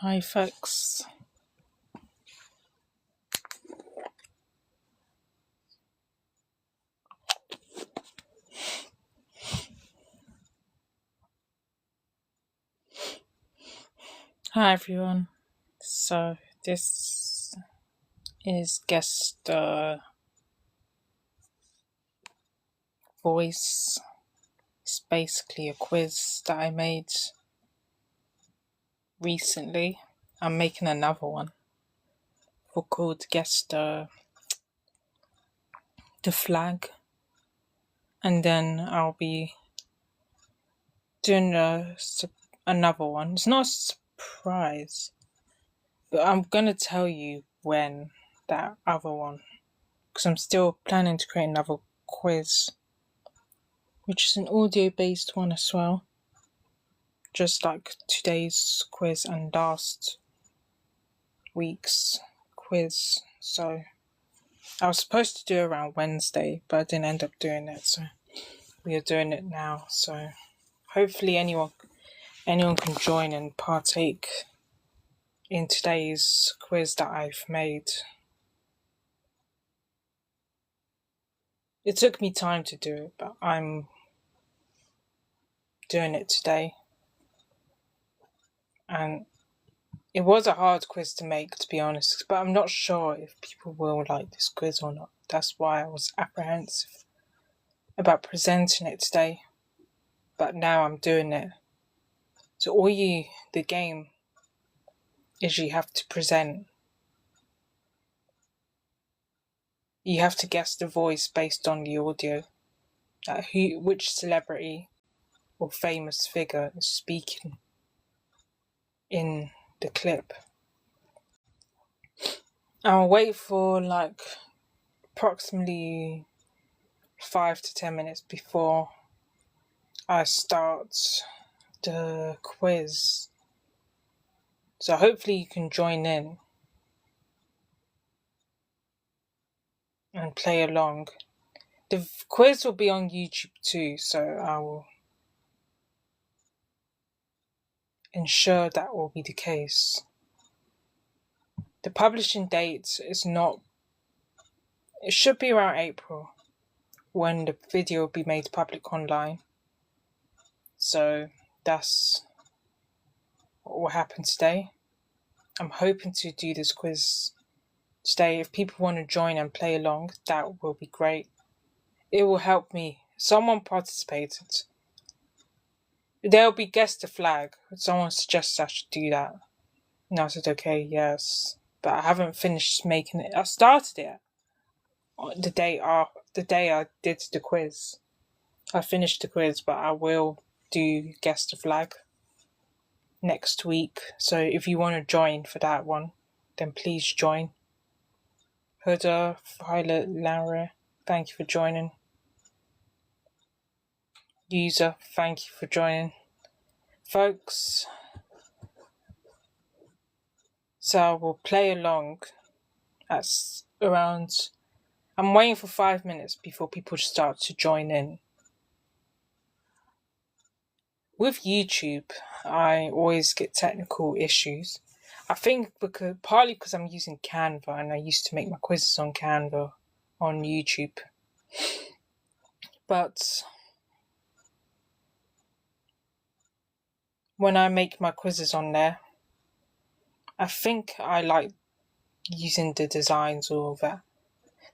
Hi folks. Hi everyone. So this is guest voice. It's basically a quiz that I made recently. I'm making another one for called guest the flag, and then I'll be doing another one. It's not a surprise, but I'm gonna tell you when that other one, because I'm still planning to create another quiz, which is an audio based one as well, just like today's quiz and last week's quiz. So I was supposed to do it around Wednesday, but I didn't end up doing it, so we are doing it now. So hopefully anyone can join and partake in today's quiz that I've made. It took me time to do it, but I'm doing it today. And it was a hard quiz to make, to be honest, but I'm not sure if people will like this quiz or not. That's why I was apprehensive about presenting it today. But now I'm doing it. So the game is you have to present. You have to guess the voice based on the audio. Which celebrity or famous figure is speaking in the clip. I'll wait for approximately 5 to 10 minutes before I start the quiz. So hopefully you can join in and play along. The quiz will be on YouTube too, so I will ensure that will be the case. The publishing date it should be around April when the video will be made public online. So that's what will happen today. I'm hoping to do this quiz today. If people want to join and play along, that will be great. It will help me. Someone participated. There'll be guess the flag. Someone suggested I should do that. And I said, okay, yes. But I haven't finished making it. I started it the day I did the quiz. I finished the quiz, but I will do guess the flag next week. So if you want to join for that one, then please join. Huda, Violet, Lara, thank you for joining. User, thank you for joining. Folks, so I will play along at around... I'm waiting for 5 minutes before people start to join in. With YouTube, I always get technical issues. I think partly because I'm using Canva, and I used to make my quizzes on Canva on YouTube. But when I make my quizzes on there, I think I like using the designs or all that.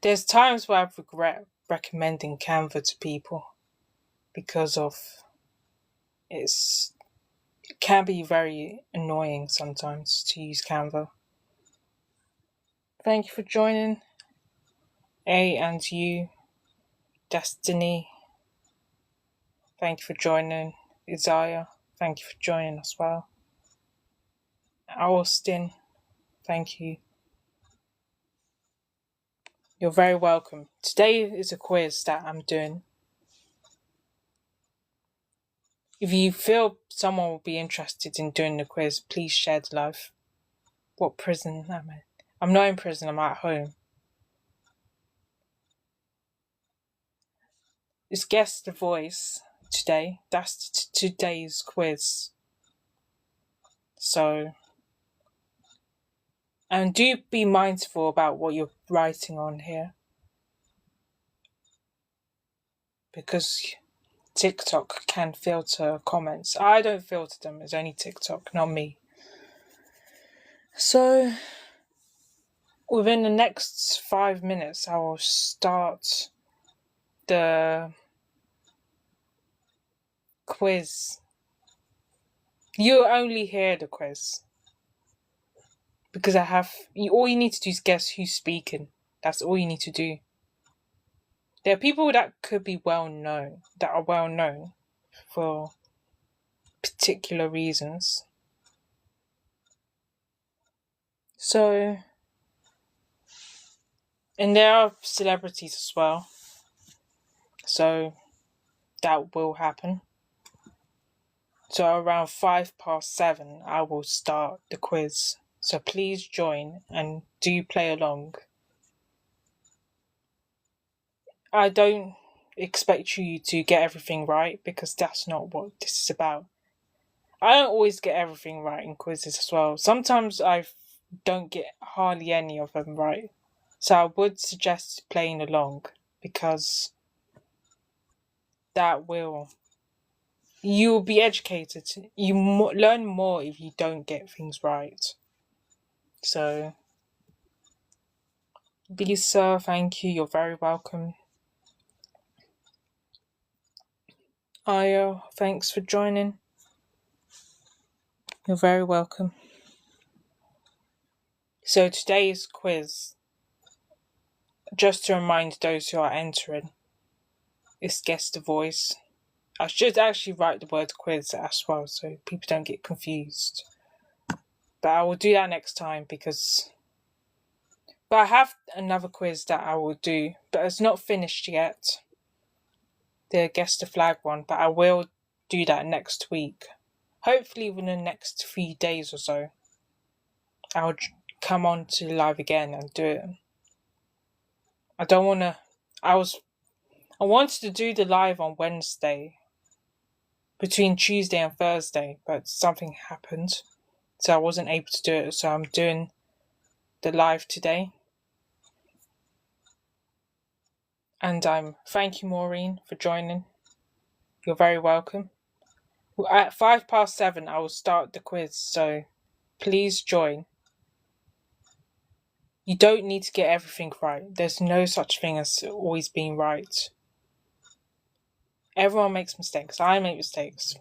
There's times where I regret recommending Canva to people because of it can be very annoying sometimes to use Canva. Thank you for joining. A and U, Destiny, thank you for joining. Isaiah, thank you for joining as well. Austin, thank you. You're very welcome. Today is a quiz that I'm doing. If you feel someone will be interested in doing the quiz, please share the live. What prison am I? I'm not in prison, I'm at home. It's Guess the Voice today. That's today's quiz. So And do be mindful about what you're writing on here, because TikTok can filter comments. I don't filter them, it's only TikTok, not me. So, within the next 5 minutes, I will start the quiz. You only hear the quiz because all you need to do is guess who's speaking. That's all you need to do. There are people that could be well known, that are well known for particular reasons. So, and there are celebrities as well. So, that will happen. So around 7:05, I will start the quiz. So please join and do play along. I don't expect you to get everything right, because that's not what this is about. I don't always get everything right in quizzes as well. Sometimes I don't get hardly any of them right. So I would suggest playing along, because you'll be educated. You learn more if you don't get things right. So, Lisa, thank you. You're very welcome. Ayo, thanks for joining. You're very welcome. So today's quiz, just to remind those who are entering, is Guess the Voice. I should actually write the word quiz as well, so people don't get confused. But I will do that next time, but I have another quiz that I will do, but it's not finished yet. The Guess the Flag one, but I will do that next week. Hopefully within the next 3 days or so, I'll come on to live again and do it. I wanted to do the live on Wednesday, between Tuesday and Thursday, but something happened, so I wasn't able to do it, so I'm doing the live today. And thank you, Maureen, for joining. You're very welcome. At 7:05, I will start the quiz, so please join. You don't need to get everything right. There's no such thing as always being right. Everyone makes mistakes. I make mistakes.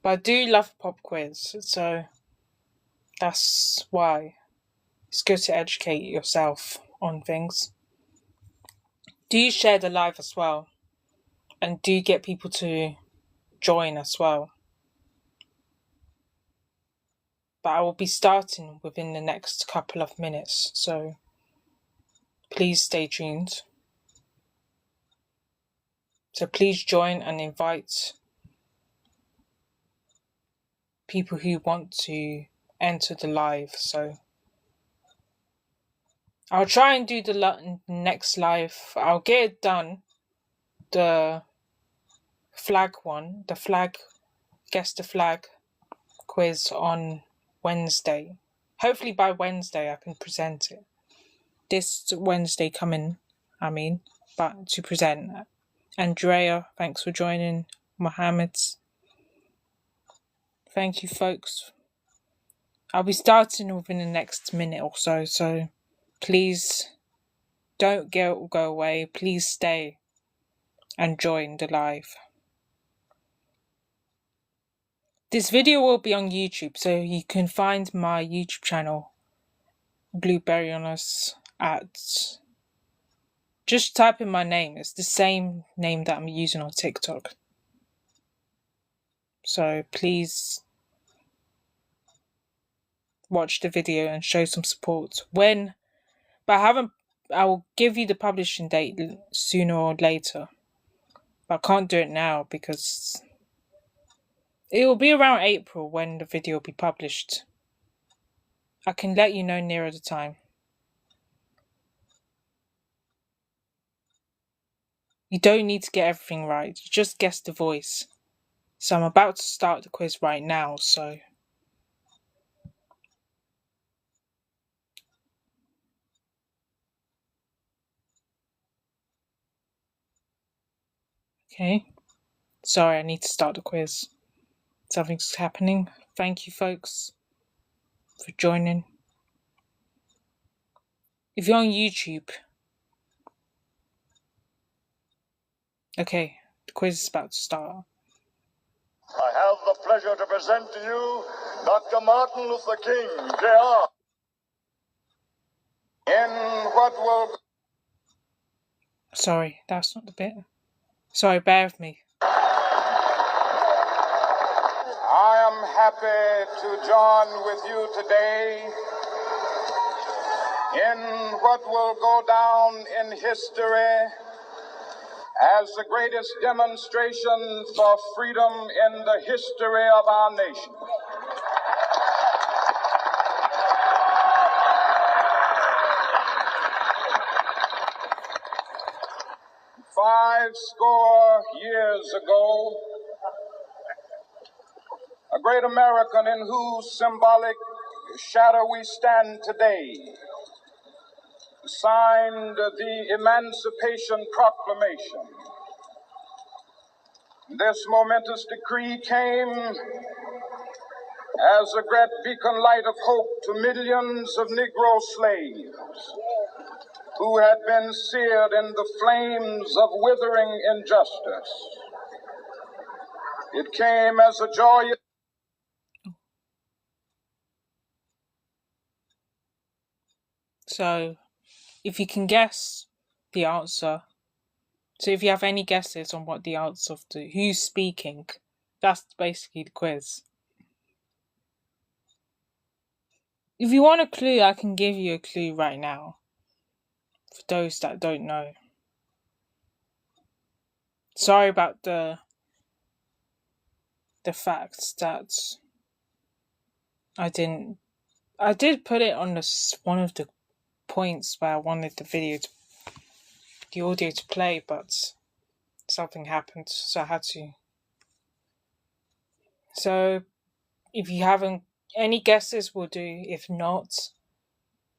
But I do love a pop quiz, so that's why it's good to educate yourself on things. Do share the live as well, and do get people to join as well. But I will be starting within the next couple of minutes, so please stay tuned. So please join and invite people who want to enter the live. So I'll try and do the next live. I'll get it done. The flag one, guess the flag quiz on Wednesday. Hopefully by Wednesday I can present it. This Wednesday coming, but to present. Andrea, thanks for joining. Mohammed, thank you, folks. I'll be starting within the next minute or so, so please don't go away. Please stay and join the live. This video will be on YouTube, so you can find my YouTube channel, Blueberry on Us, at... Just type in my name. It's the same name that I'm using on TikTok. So please watch the video and show some support. I will give you the publishing date sooner or later. But I can't do it now because it will be around April when the video will be published. I can let you know nearer the time. You don't need to get everything right. You just guess the voice. So I'm about to start the quiz right now, so Okay. Sorry, I need to start the quiz. Something's happening. Thank you, folks, for joining. If you're on YouTube... Okay, the quiz is about to start. I have the pleasure to present to you Dr. Martin Luther King, Jr. In what will... Sorry, that's not the bit. Sorry, bear with me. I am happy to join with you today in what will go down in history as the greatest demonstration for freedom in the history of our nation. Five score years ago, a great American in whose symbolic shadow we stand today signed the Emancipation Proclamation. This momentous decree came as a great beacon light of hope to millions of Negro slaves who had been seared in the flames of withering injustice. It came as a joyous... So, if you can guess the answer, so if you have any guesses on what the answer of the who's speaking, that's basically the quiz. If you want a clue, I can give you a clue right now. For those that don't know. Sorry about the fact that I did put it on one of the points where I wanted the audio to play, but something happened, so I had to. So, if you haven't any guesses, will do. If not,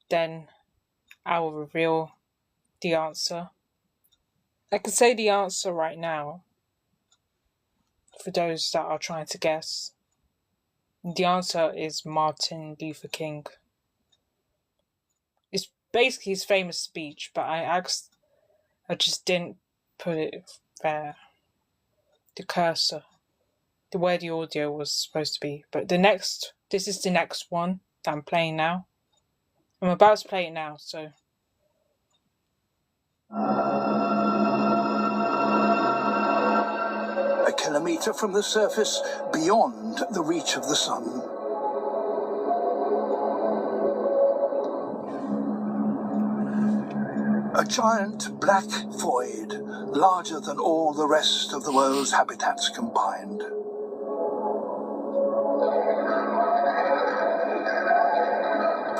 then I will reveal the answer. I can say the answer right now for those that are trying to guess. The answer is Martin Luther King. It's basically his famous speech, but I just didn't put it there. The cursor, the way the audio was supposed to be. But this is the next one that I'm playing now. I'm about to play it now, so. A kilometre from the surface, beyond the reach of the sun. A giant black void, larger than all the rest of the world's habitats combined.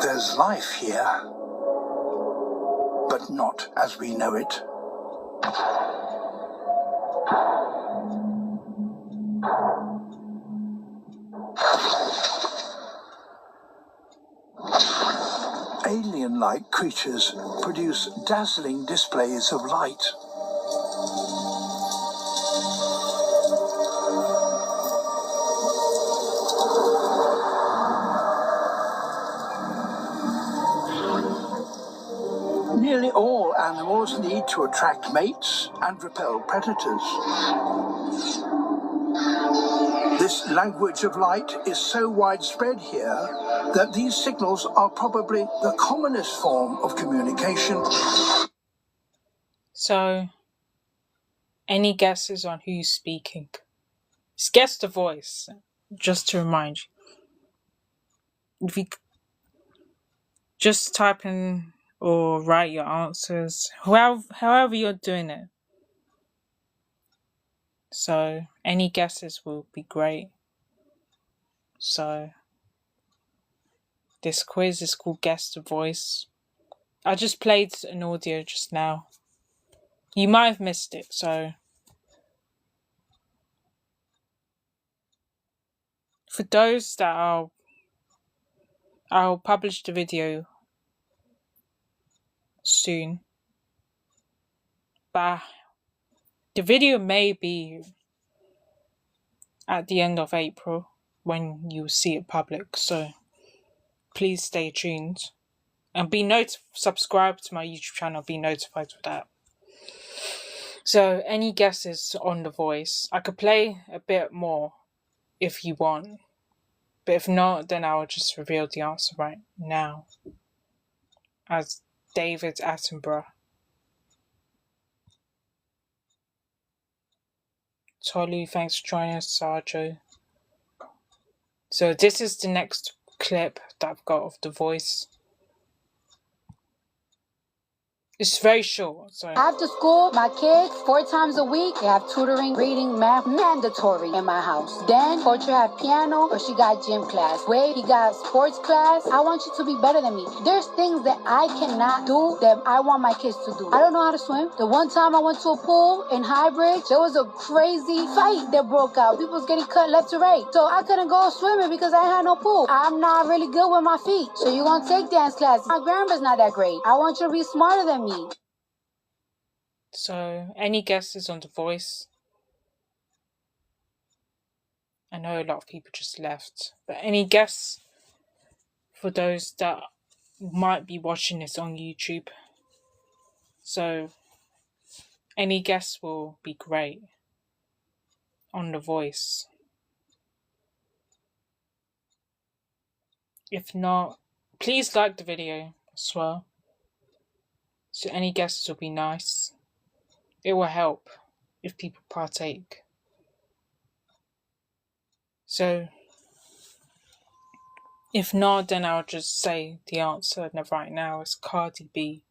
There's life here, but not as we know it. Alien-like creatures produce dazzling displays of light. Nearly all animals need to attract mates and repel predators. This language of light is so widespread here that these signals are probably the commonest form of communication. So, any guesses on who's speaking? Just guess the voice, just to remind you. If you just type in or write your answers, however you're doing it. So, any guesses will be great. So, this quiz is called Guess the Voice. I just played an audio just now. You might have missed it, so. For those that I'll publish the video soon. But The video may be at the end of April when you see it public, so please stay tuned. And subscribe to my YouTube channel, be notified for that. So, any guesses on The Voice? I could play a bit more if you want. But if not, then I'll just reveal the answer right now. As David Attenborough. Tolu, thanks for joining us, Sarjo. So this is the next clip that I've got of The Voice. It's very short, so... After school, my kids, 4 times a week, they have tutoring, reading, math, mandatory in my house. Then, Portia had piano, or she got gym class. Wade, he got sports class. I want you to be better than me. There's things that I cannot do that I want my kids to do. I don't know how to swim. The one time I went to a pool in Highbridge, there was a crazy fight that broke out. People was getting cut left to right. So I couldn't go swimming because I had no pool. I'm not really good with my feet. So you're going to take dance classes. My grammar's not that great. I want you to be smarter than me. So, any guesses on The Voice? I know a lot of people just left, but any guess for those that might be watching this on YouTube? So, any guess will be great on The Voice. If not, please like the video as well. So any guesses will be nice. It will help if people partake. So, if not, then I'll just say the answer right now is Cardi B.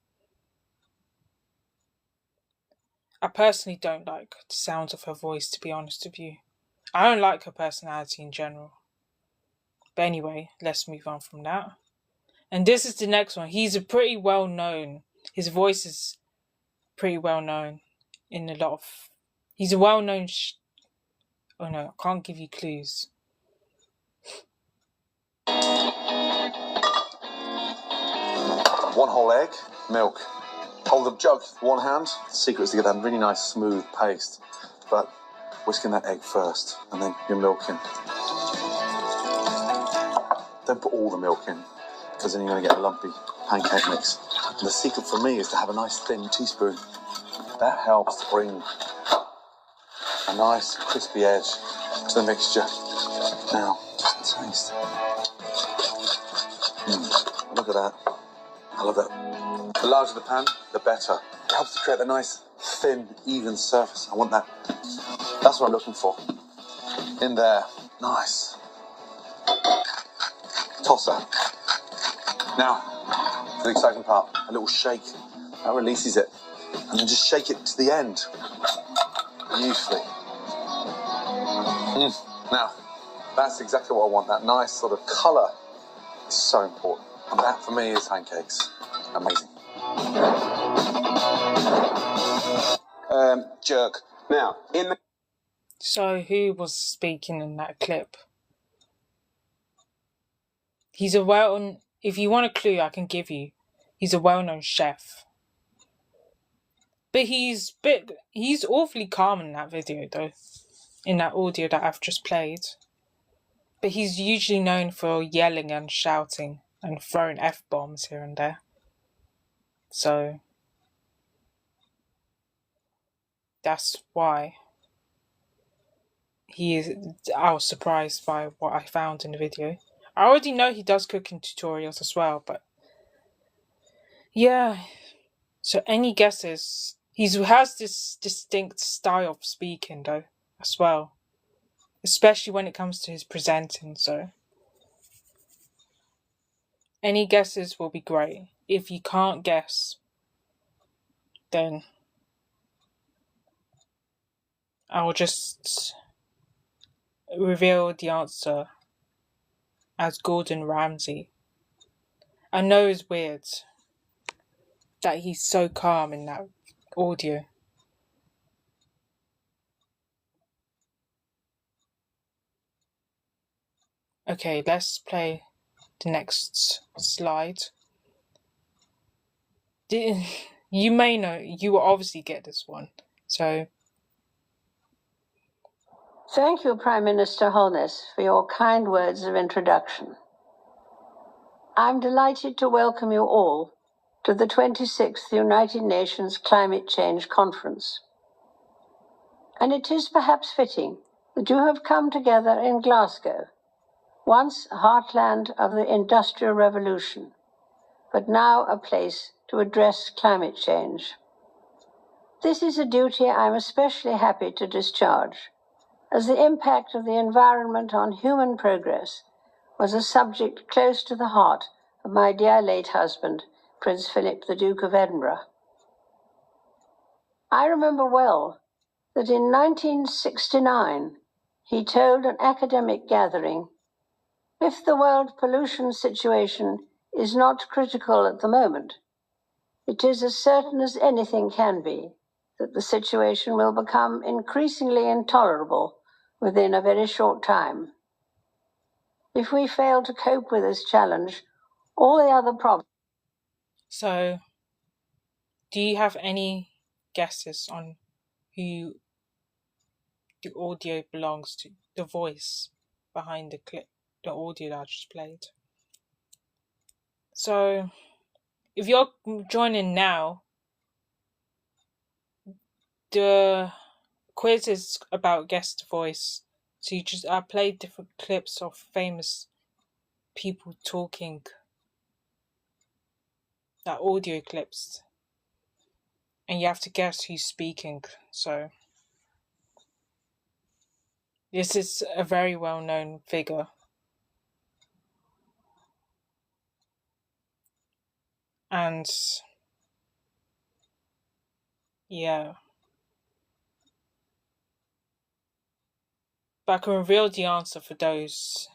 I personally don't like the sound of her voice, to be honest with you. I don't like her personality in general. But anyway, let's move on from that. And this is the next one. He's a pretty well known. His voice is pretty well known in a lot of... He's a well known... Oh no, I can't give you clues. One whole egg, milk. Hold the jug with one hand. The secret is to get that really nice smooth paste. But whisking that egg first, and then your milk in. Don't put all the milk in, because then you're going to get a lumpy pancake mix. And the secret for me is to have a nice thin teaspoon. That helps to bring a nice crispy edge to the mixture. Now, just taste. Look at that. I love that. The larger the pan, the better. It helps to create a nice, thin, even surface. I want that. That's what I'm looking for. In there. Nice. Tosser. Now, for the exciting part, a little shake. That releases it. And then just shake it to the end. Beautifully. Now, that's exactly what I want. That nice sort of colour is so important. And that, for me, is pancakes. Amazing. Jerk. Now, in the... So, who was speaking in that clip? He's a well-known... If you want a clue, I can give you. He's a well-known chef. But he's awfully calm in that video, though. In that audio that I've just played. But he's usually known for yelling and shouting and throwing F-bombs here and there. So, that's why I was surprised by what I found in the video. I already know he does cooking tutorials as well, but yeah. So any guesses? He has this distinct style of speaking though, as well. Especially when it comes to his presenting, so. Any guesses will be great. If you can't guess, then I will just reveal the answer as Gordon Ramsay. I know it's weird that he's so calm in that audio. Okay, let's play the next slide. You may know, you will obviously get this one. So, Thank you, Prime Minister Holness, for your kind words of introduction. I'm delighted to welcome you all to the 26th United Nations Climate Change Conference. And it is perhaps fitting that you have come together in Glasgow, once a heartland of the Industrial Revolution, but now a place to address climate change. This is a duty I'm especially happy to discharge, as the impact of the environment on human progress was a subject close to the heart of my dear late husband, Prince Philip, the Duke of Edinburgh. I remember well that in 1969 he told an academic gathering, "If the world pollution situation is not critical at the moment, it is as certain as anything can be that the situation will become increasingly intolerable within a very short time. If we fail to cope with this challenge, all the other problems..." So, do you have any guesses on who the audio belongs to? The voice behind the clip, the audio that I just played. So, if you're joining now, the quiz is about guest voice. So I played different clips of famous people talking, like audio clips, and you have to guess who's speaking. So this is a very well-known figure, and yeah, but I can reveal the answer for those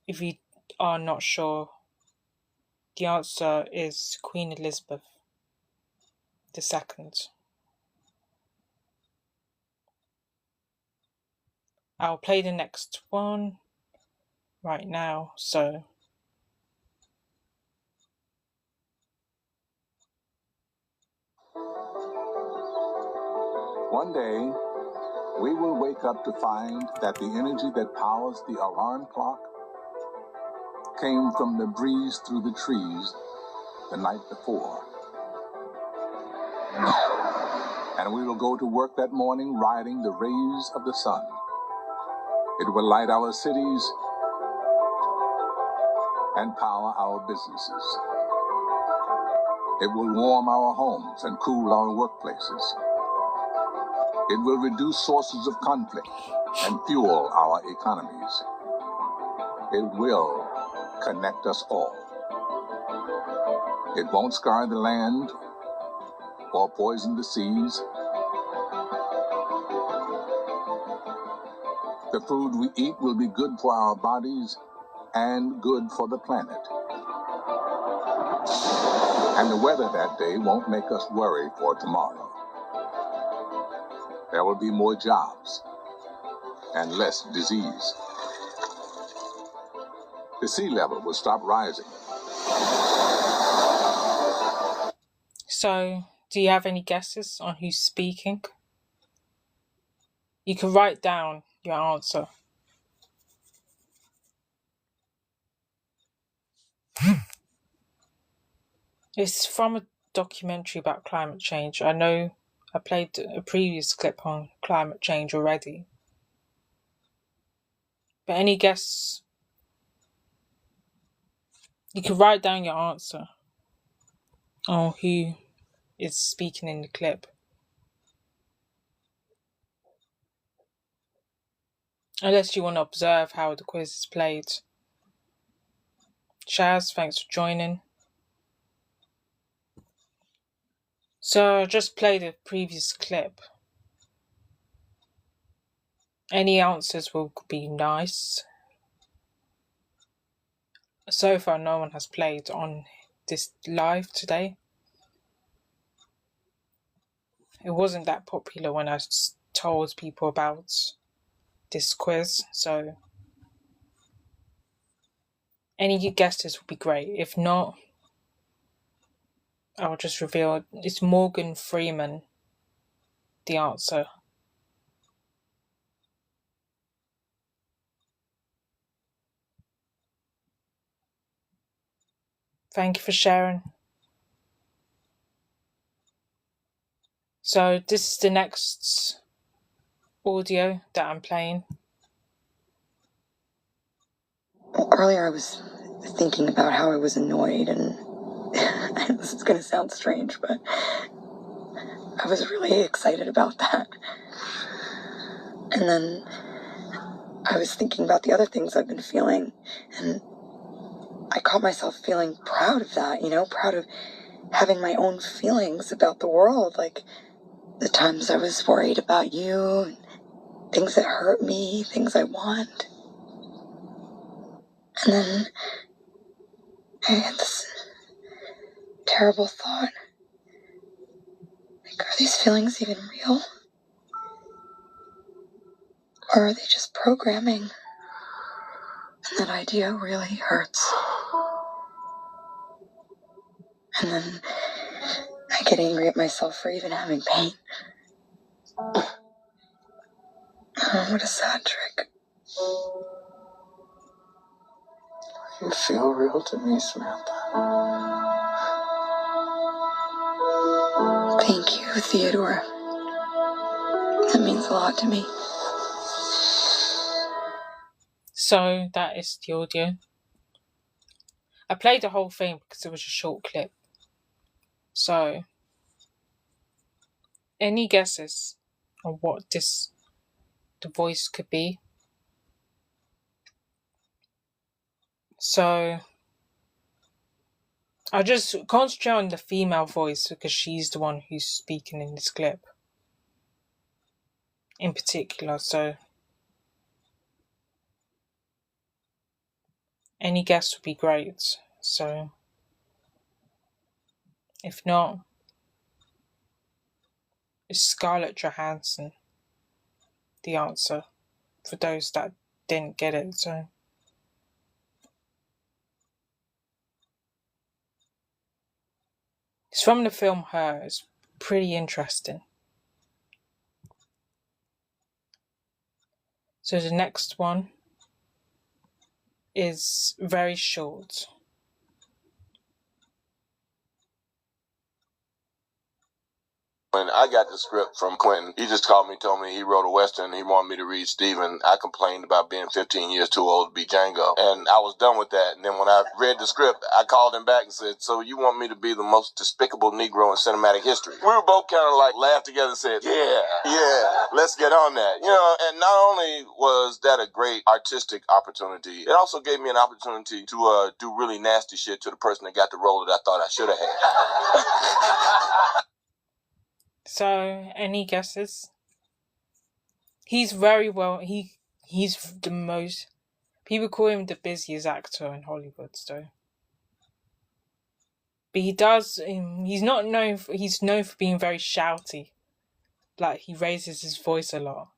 if you are not sure. The answer is Queen Elizabeth II. I'll play the next one right now. So one day, we will wake up to find that the energy that powers the alarm clock came from the breeze through the trees the night before. And we will go to work that morning riding the rays of the sun. It will light our cities and power our businesses. It will warm our homes and cool our workplaces. It will reduce sources of conflict and fuel our economies. It will connect us all. It won't scar the land or poison the seas. The food we eat will be good for our bodies and good for the planet. And the weather that day won't make us worry for tomorrow. There will be more jobs and less disease. The sea level will stop rising. So, do you have any guesses on who's speaking? You can write down your answer. It's from a documentary about climate change. I know I played a previous clip on climate change already. But any guess? You can write down your answer on who is speaking in the clip. Unless you want to observe how the quiz is played. Shaz, thanks for joining. So I just played a previous clip. Any answers will be nice. So far no one has played on this live today. It wasn't that popular when I told people about this quiz, so any guesses would be great. If not, I'll just reveal it's Morgan Freeman, the answer. Thank you for sharing. So this is the next audio that I'm playing. Earlier I was thinking about how I was annoyed, and this is going to sound strange, but I was really excited about that. And then I was thinking about the other things I've been feeling, and I caught myself feeling proud of that, proud of having my own feelings about the world, like the times I was worried about you, and things that hurt me, things I want. And then I had this terrible thought. Like, are these feelings even real? Or are they just programming? And that idea really hurts. And then I get angry at myself for even having pain. Oh, what a sad trick. You feel real to me, Samantha. Thank you, Theodore. That means a lot to me. So that is the audio. I played the whole thing because it was a short clip. So, any guesses on what the voice could be? So, I'll just concentrate on the female voice because she's the one who's speaking in this clip. In particular, so any guess would be great. So, if not, is Scarlett Johansson the answer for those that didn't get it? So, it's from the film Her. It's pretty interesting. So the next one is very short. When I got the script from Quentin, he just called me, told me he wrote a Western. He wanted me to read Stephen. I complained about being 15 years too old to be Django. And I was done with that. And then when I read the script, I called him back and said, so you want me to be the most despicable Negro in cinematic history? We were both kind of like laughed together and said, yeah, let's get on that. And not only was that a great artistic opportunity, it also gave me an opportunity to do really nasty shit to the person that got the role that I thought I should have had. So, any guesses? He's very well. He's the most. People call him the busiest actor in Hollywood, though. But he does. He's not known. He's known for being very shouty. Like, he raises his voice a lot.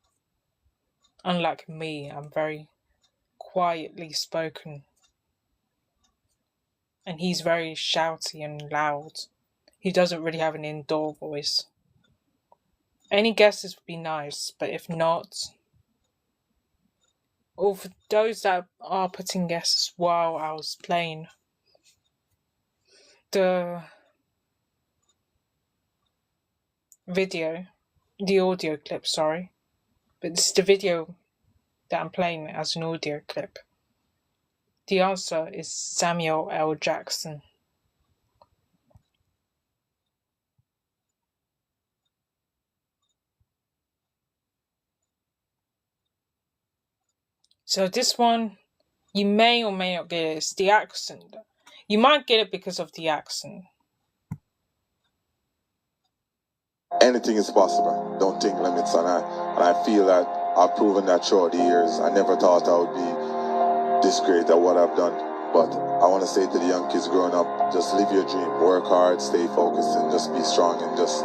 Unlike me, I'm very quietly spoken. And he's very shouty and loud. He doesn't really have an indoor voice. Any guesses would be nice, but if not, or for those that are putting guesses while I was playing the audio clip, sorry. But this is the video that I'm playing as an audio clip. The answer is Samuel L. Jackson. So this one, you may or may not get it. It's the accent. You might get it because of the accent. Anything is possible. Don't think limits, and I feel that I've proven that throughout the years. I never thought I would be this great at what I've done. But I want to say to the young kids growing up, just live your dream, work hard, stay focused, and just be strong, and just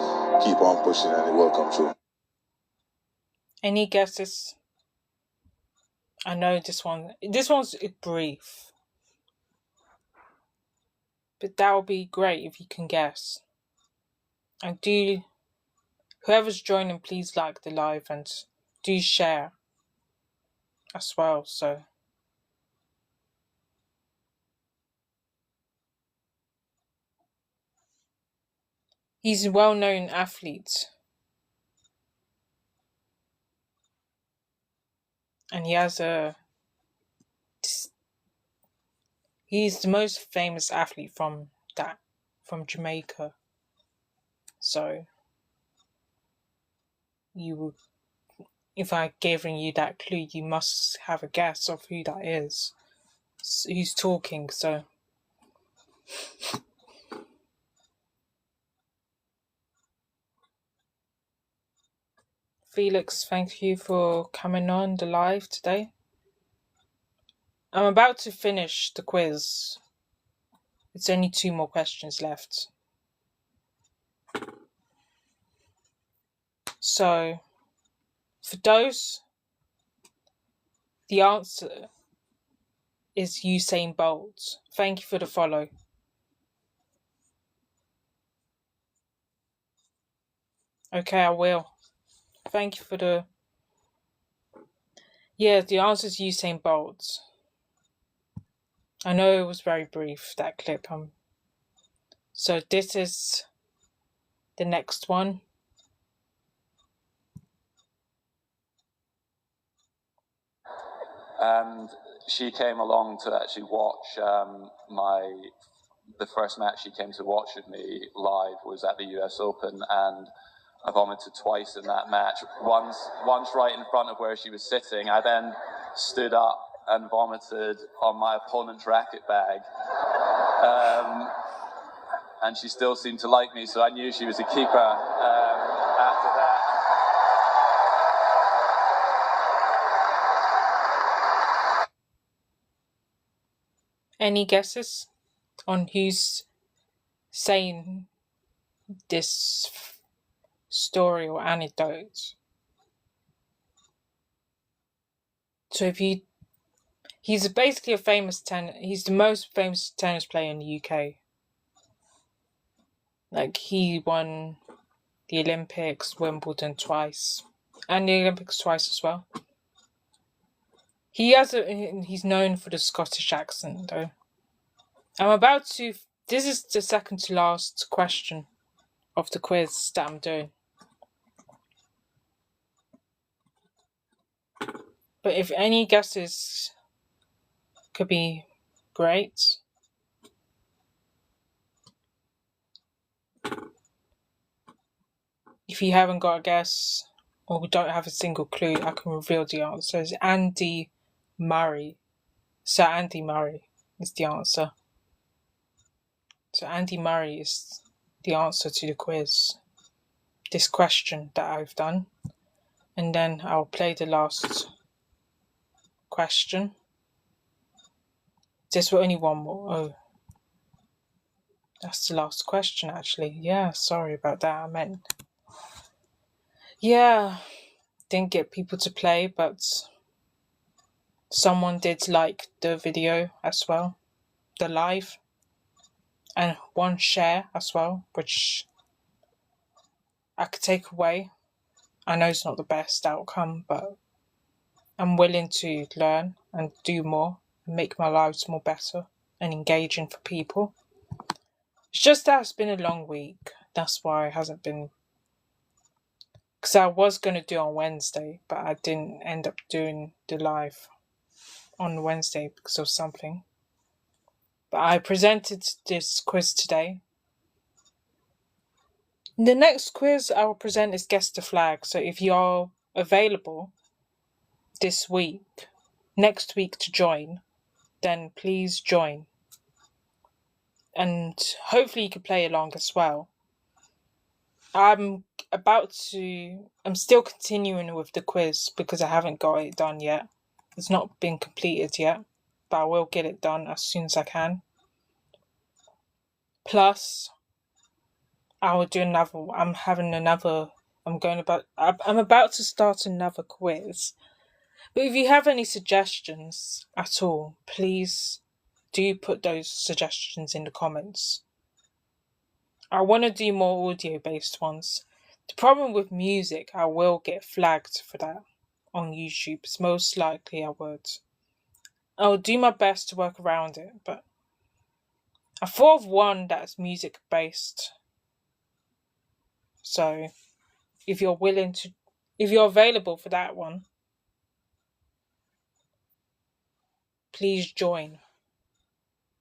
keep on pushing, and it will come true. Any guesses? I know this one's brief. But that would be great if you can guess. And whoever's joining, please like the live and do share as well. So He's a well-known athlete. And he's the most famous athlete from Jamaica. So if I've given you that clue, you must have a guess of who that is. Who's talking, so. Felix, thank you for coming on the live today. I'm about to finish the quiz. It's only 2 more questions left. So, for those, the answer is Usain Bolt. Thank you for the follow. Okay, I will. Thank you for the... Yeah, the answer is Usain Bolt. I know it was very brief, that clip. So this is the next one. And she came along to actually watch the first match she came to watch with me live was at the US Open, and I vomited twice in that match. Once right in front of where she was sitting. I then stood up and vomited on my opponent's racket bag. And she still seemed to like me, so I knew she was a keeper after that. Any guesses on who's saying this story or anecdote? So he's basically he's the most famous tennis player in the UK. Like, he won the Olympics, Wimbledon twice, and the Olympics twice as well. He's known for the Scottish accent, though. This is the second to last question of the quiz that I'm doing. But if any guesses could be great. If you haven't got a guess, or we don't have a single clue, I can reveal the answer. It's Andy Murray. Sir Andy Murray is the answer. So Andy Murray is the answer to the quiz. This question that I've done. And then I'll play the last question. There's only one more. Oh. That's the last question, actually. Yeah, sorry about that. Didn't get people to play, but someone did like the video as well, the live, and one share as well, which I could take away. I know it's not the best outcome, but I'm willing to learn and do more and make my lives more better and engaging for people. It's just that it's been a long week. That's why it hasn't been... Because I was going to do on Wednesday, but I didn't end up doing the live on Wednesday because of something. But I presented this quiz today. The next quiz I will present is Guess the Flag. So if you're available next week to join, then please join. And hopefully you can play along as well. I'm still continuing with the quiz because I haven't got it done yet. It's not been completed yet, but I will get it done as soon as I can. Plus, I will do another. I'm about to start another quiz. But if you have any suggestions at all, please do put those suggestions in the comments. I want to do more audio-based ones. The problem with music, I will get flagged for that on YouTube. It's most likely I would. I'll do my best to work around it, but I thought of one that's music-based. So if you're available for that one, please join.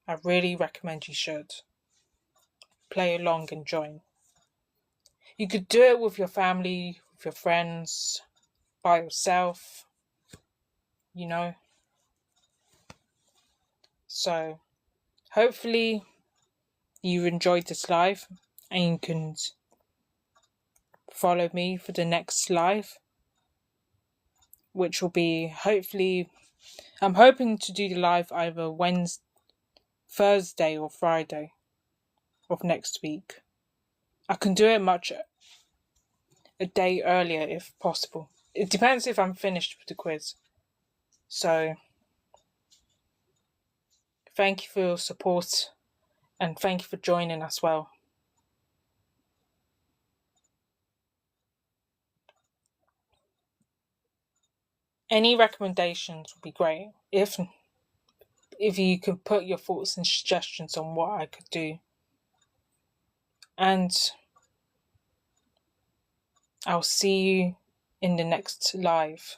I really recommend you should. Play along and join. You could do it with your family, with your friends, by yourself, you know. So hopefully you enjoyed this live and you can follow me for the next live, which will be hopefully, I'm hoping to do the live either Thursday or Friday of next week. I can do it a day earlier if possible. It depends if I'm finished with the quiz. So thank you for your support and thank you for joining as well. Any recommendations would be great. If you could put your thoughts and suggestions on what I could do. And I'll see you in the next live.